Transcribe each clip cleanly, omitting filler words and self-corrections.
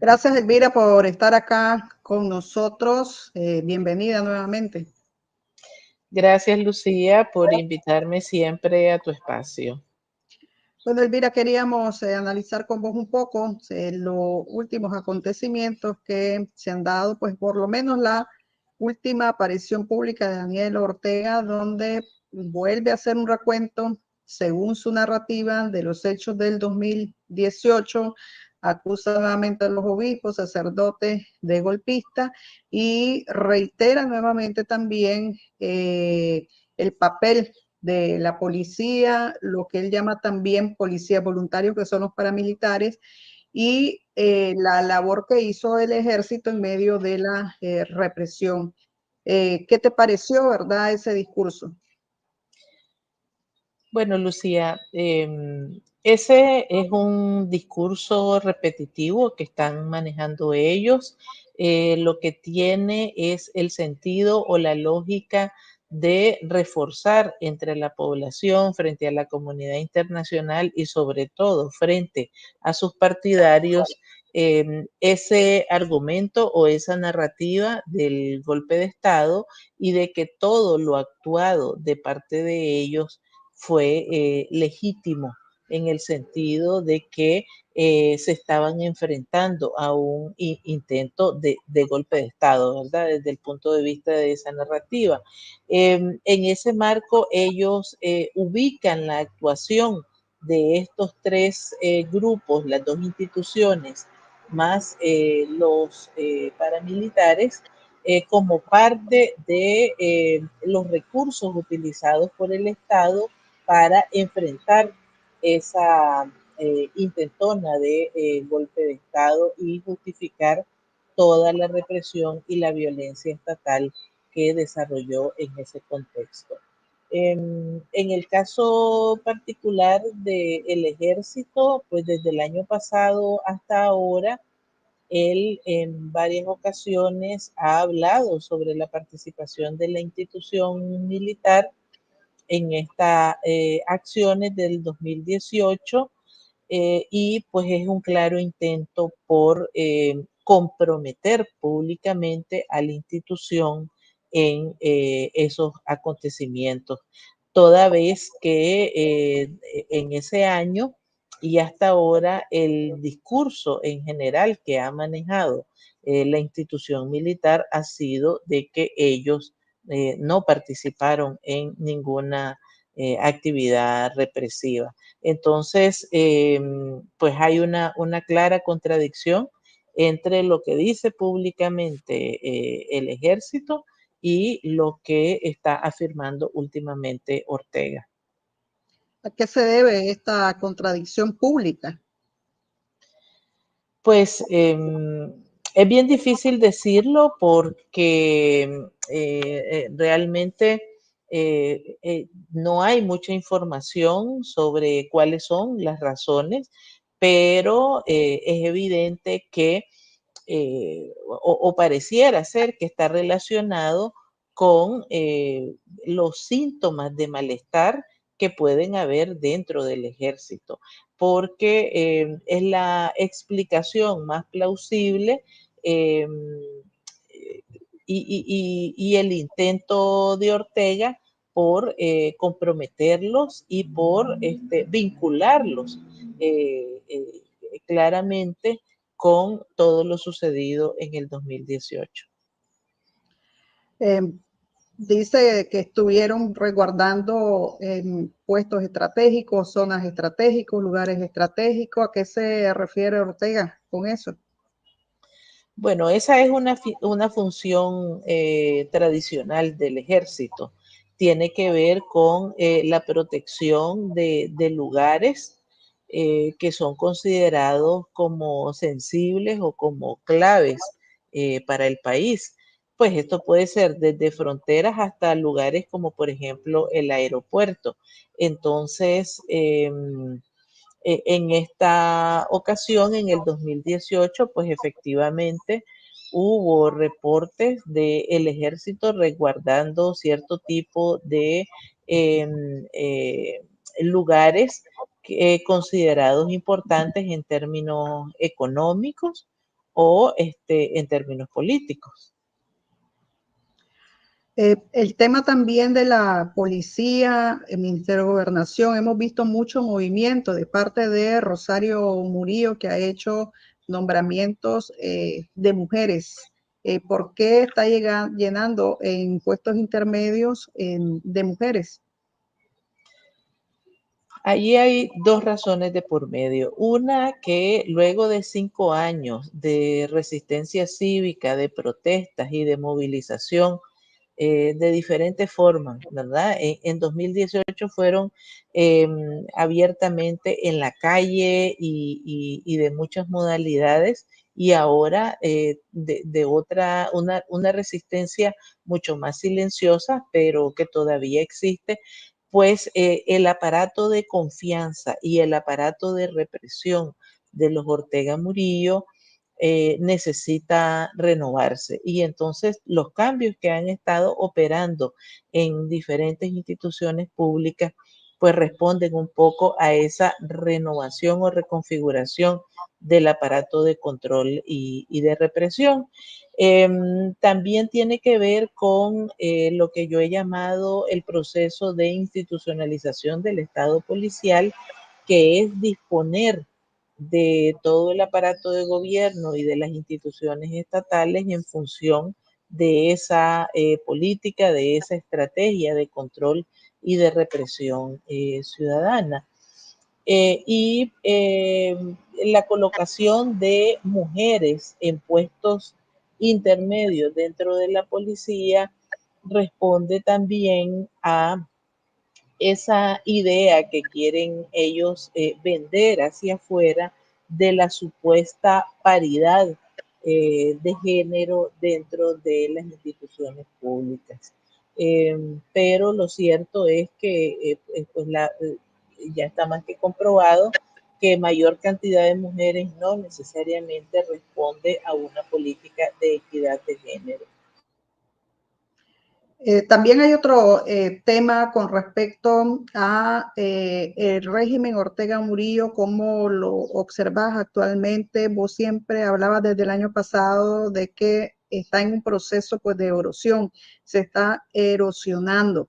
Gracias, Elvira, por estar acá con nosotros. Bienvenida nuevamente. Gracias, Lucía, por invitarme siempre a tu espacio. Bueno, Elvira, queríamos analizar con vos un poco los últimos acontecimientos que se han dado, pues por lo menos la última aparición pública de Daniel Ortega, donde vuelve a hacer un recuento según su narrativa de los hechos del 2018, acusa nuevamente a los obispos, sacerdotes de golpista y reitera nuevamente también el papel de la policía, lo que él llama también policía voluntario, que son los paramilitares, y la labor que hizo el ejército en medio de la represión. ¿Qué te pareció, verdad, ese discurso? Bueno, Lucía, ese es un discurso repetitivo que están manejando ellos. Lo que tiene es el sentido o la lógica de reforzar entre la población, frente a la comunidad internacional y sobre todo frente a sus partidarios, ese argumento o esa narrativa del golpe de Estado y de que todo lo actuado de parte de ellos fue legítimo en el sentido de que se estaban enfrentando a un intento de golpe de Estado, ¿verdad? Desde el punto de vista de esa narrativa. En ese marco, ellos ubican la actuación de estos tres grupos, las dos instituciones, más los paramilitares, como parte de los recursos utilizados por el Estado para enfrentar esa intentona de golpe de Estado y justificar toda la represión y la violencia estatal que desarrolló en ese contexto. En el caso particular del ejército, pues desde el año pasado hasta ahora, él en varias ocasiones ha hablado sobre la participación de la institución militar en estas acciones del 2018 y pues es un claro intento por comprometer públicamente a la institución en esos acontecimientos, toda vez que en ese año y hasta ahora el discurso en general que ha manejado la institución militar ha sido de que ellos no participaron en ninguna actividad represiva. Entonces, pues hay una clara contradicción entre lo que dice públicamente el ejército y lo que está afirmando últimamente Ortega. ¿A qué se debe esta contradicción pública? Pues es bien difícil decirlo porque realmente no hay mucha información sobre cuáles son las razones, pero es evidente que, o pareciera ser que está relacionado con los síntomas de malestar que pueden haber dentro del ejército, porque es la explicación más plausible eh, y el intento de Ortega por comprometerlos y por vincularlos claramente con todo lo sucedido en el 2018. Eh, Dice que estuvieron resguardando puestos estratégicos, zonas estratégicos, lugares estratégicos. ¿A qué se refiere Ortega con eso? Bueno, esa es una función tradicional del ejército. Tiene que ver con la protección de lugares que son considerados como sensibles o como claves para el país. Pues esto puede ser desde fronteras hasta lugares como por ejemplo el aeropuerto. Entonces, en esta ocasión, en el 2018, pues efectivamente hubo reportes del ejército resguardando cierto tipo de eh, eh, lugares considerados importantes en términos económicos o en términos políticos. El tema también de la policía, el Ministerio de Gobernación, hemos visto mucho movimiento de parte de Rosario Murillo, que ha hecho nombramientos de mujeres. ¿Por qué está llenando en puestos intermedios de mujeres? Allí hay dos razones de por medio. Una, que luego de 5 años de resistencia cívica, de protestas y de movilización de diferentes formas, ¿verdad? En 2018 fueron abiertamente en la calle y de muchas modalidades, y ahora de una resistencia mucho más silenciosa, pero que todavía existe, pues el aparato de confianza y el aparato de represión de los Ortega Murillo necesita renovarse. Y entonces los cambios que han estado operando en diferentes instituciones públicas, pues responden un poco a esa renovación o reconfiguración del aparato de control y de represión. También tiene que ver con lo que yo he llamado el proceso de institucionalización del Estado policial, que es disponer de todo el aparato de gobierno y de las instituciones estatales en función de esa política, de esa estrategia de control y de represión ciudadana. La colocación de mujeres en puestos intermedios dentro de la policía responde también a esa idea que quieren ellos vender hacia afuera de la supuesta paridad de género dentro de las instituciones públicas. Pero lo cierto es que ya está más que comprobado que mayor cantidad de mujeres no necesariamente responde a una política de equidad de género. También hay otro tema con respecto a el régimen Ortega Murillo, cómo lo observas actualmente. Vos siempre hablabas desde el año pasado de que está en un proceso pues, de erosión, se está erosionando.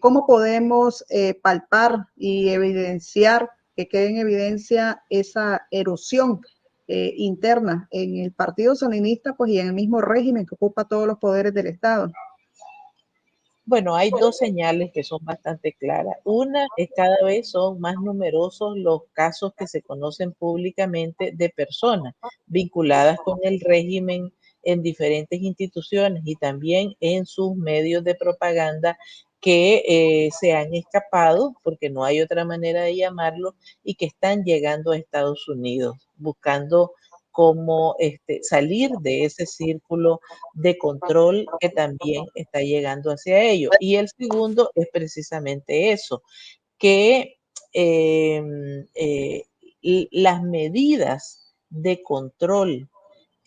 ¿Cómo podemos palpar y evidenciar, que quede en evidencia esa erosión interna en el Partido Sandinista pues, y en el mismo régimen que ocupa todos los poderes del Estado? Bueno, hay dos señales que son bastante claras. Una es cada vez son más numerosos los casos que se conocen públicamente de personas vinculadas con el régimen en diferentes instituciones y también en sus medios de propaganda que se han escapado, porque no hay otra manera de llamarlo, y que están llegando a Estados Unidos buscando cómo salir de ese círculo de control que también está llegando hacia ello. Y el segundo es precisamente eso, que eh, eh, las medidas de control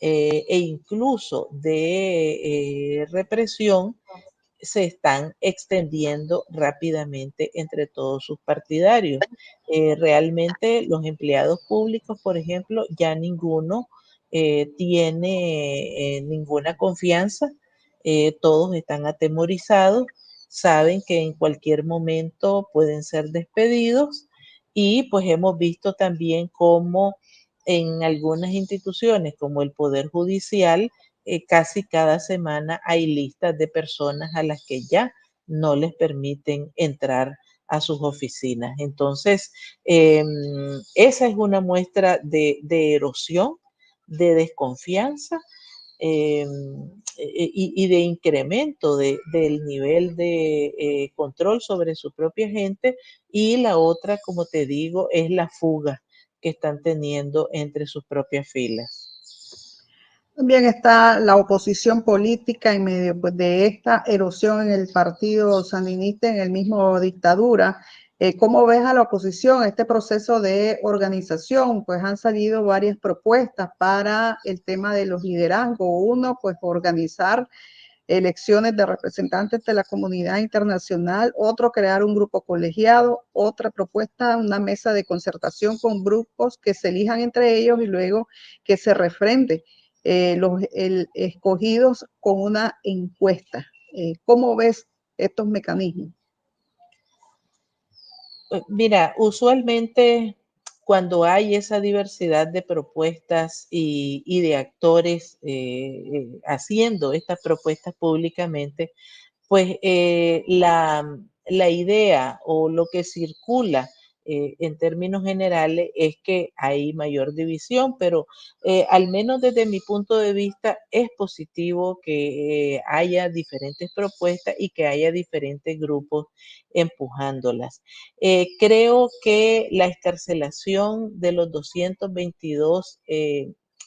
e incluso de represión se están extendiendo rápidamente entre todos sus partidarios. Realmente los empleados públicos, por ejemplo, ya ninguno tiene ninguna confianza, todos están atemorizados, saben que en cualquier momento pueden ser despedidos, y pues hemos visto también cómo en algunas instituciones como el Poder Judicial, casi cada semana hay listas de personas a las que ya no les permiten entrar a sus oficinas. Entonces, esa es una muestra de erosión, de desconfianza eh, y de incremento del nivel de control sobre su propia gente. Y la otra, como te digo, es la fuga que están teniendo entre sus propias filas. También está la oposición política en medio pues, de esta erosión en el partido sandinista, en el mismo dictadura. ¿Cómo ves a la oposición, este proceso de organización? Pues han salido varias propuestas para el tema de los liderazgos. Uno, pues organizar elecciones de representantes de la comunidad internacional, otro crear un grupo colegiado, otra propuesta, una mesa de concertación con grupos que se elijan entre ellos y luego que se refrende los escogidos con una encuesta. ¿Cómo ves estos mecanismos? Mira, usualmente cuando hay esa diversidad de propuestas y de actores haciendo estas propuestas públicamente, pues la idea o lo que circula en términos generales es que hay mayor división, pero al menos desde mi punto de vista es positivo que haya diferentes propuestas y que haya diferentes grupos empujándolas. Creo que la excarcelación de los 222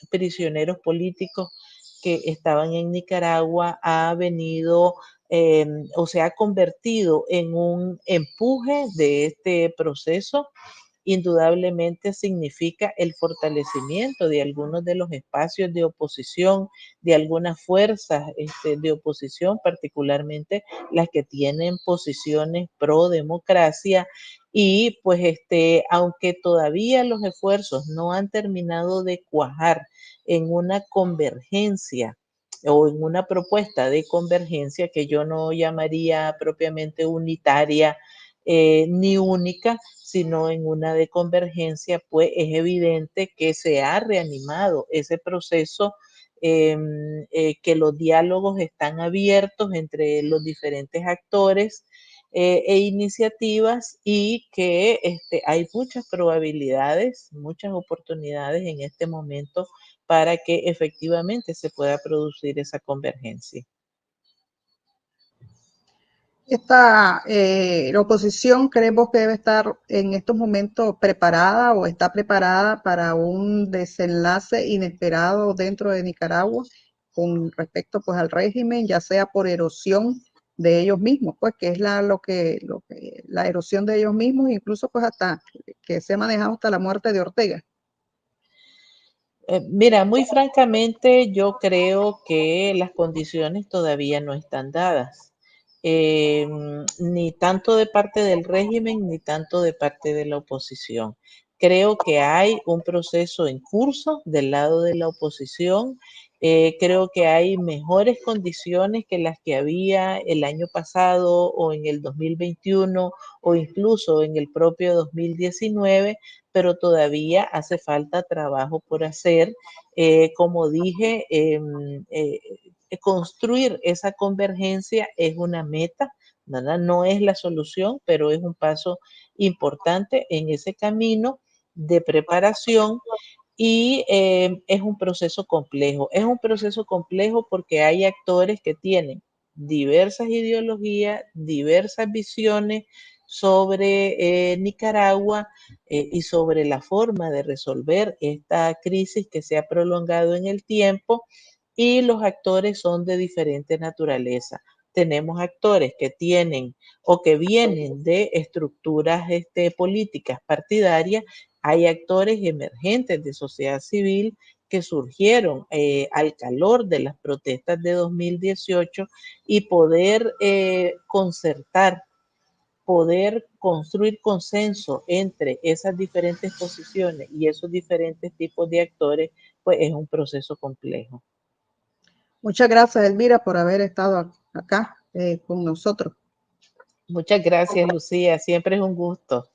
prisioneros políticos que estaban en Nicaragua ha venido o se ha convertido en un empuje de este proceso. Indudablemente significa el fortalecimiento de algunos de los espacios de oposición, de algunas fuerzas de oposición, particularmente las que tienen posiciones pro democracia. Y pues aunque todavía los esfuerzos no han terminado de cuajar en una convergencia o en una propuesta de convergencia que yo no llamaría propiamente unitaria ni única, sino en una de convergencia, pues es evidente que se ha reanimado ese proceso, que los diálogos están abiertos entre los diferentes actores e iniciativas y que hay muchas probabilidades, muchas oportunidades en este momento para que efectivamente se pueda producir esa convergencia. La oposición creemos que debe estar en estos momentos preparada o está preparada para un desenlace inesperado dentro de Nicaragua con respecto pues al régimen, ya sea por erosión de ellos mismos, pues que es la erosión de ellos mismos, incluso pues hasta que se ha manejado hasta la muerte de Ortega. Mira, muy francamente, yo creo que las condiciones todavía no están dadas, ni tanto de parte del régimen, ni tanto de parte de la oposición. Creo que hay un proceso en curso del lado de la oposición. Creo que hay mejores condiciones que las que había el año pasado o en el 2021 o incluso en el propio 2019, pero todavía hace falta trabajo por hacer. Como dije, construir esa convergencia es una meta, ¿verdad? No es la solución, pero es un paso importante en ese camino de preparación y es un proceso complejo. Es un proceso complejo porque hay actores que tienen diversas ideologías, diversas visiones sobre Nicaragua y sobre la forma de resolver esta crisis que se ha prolongado en el tiempo, y los actores son de diferente naturaleza. Tenemos actores que tienen o que vienen de estructuras políticas partidarias. Hay actores emergentes de sociedad civil que surgieron al calor de las protestas de 2018 y poder concertar, poder construir consenso entre esas diferentes posiciones y esos diferentes tipos de actores, pues es un proceso complejo. Muchas gracias, Elvira, por haber estado acá con nosotros. Muchas gracias, Lucía. Siempre es un gusto.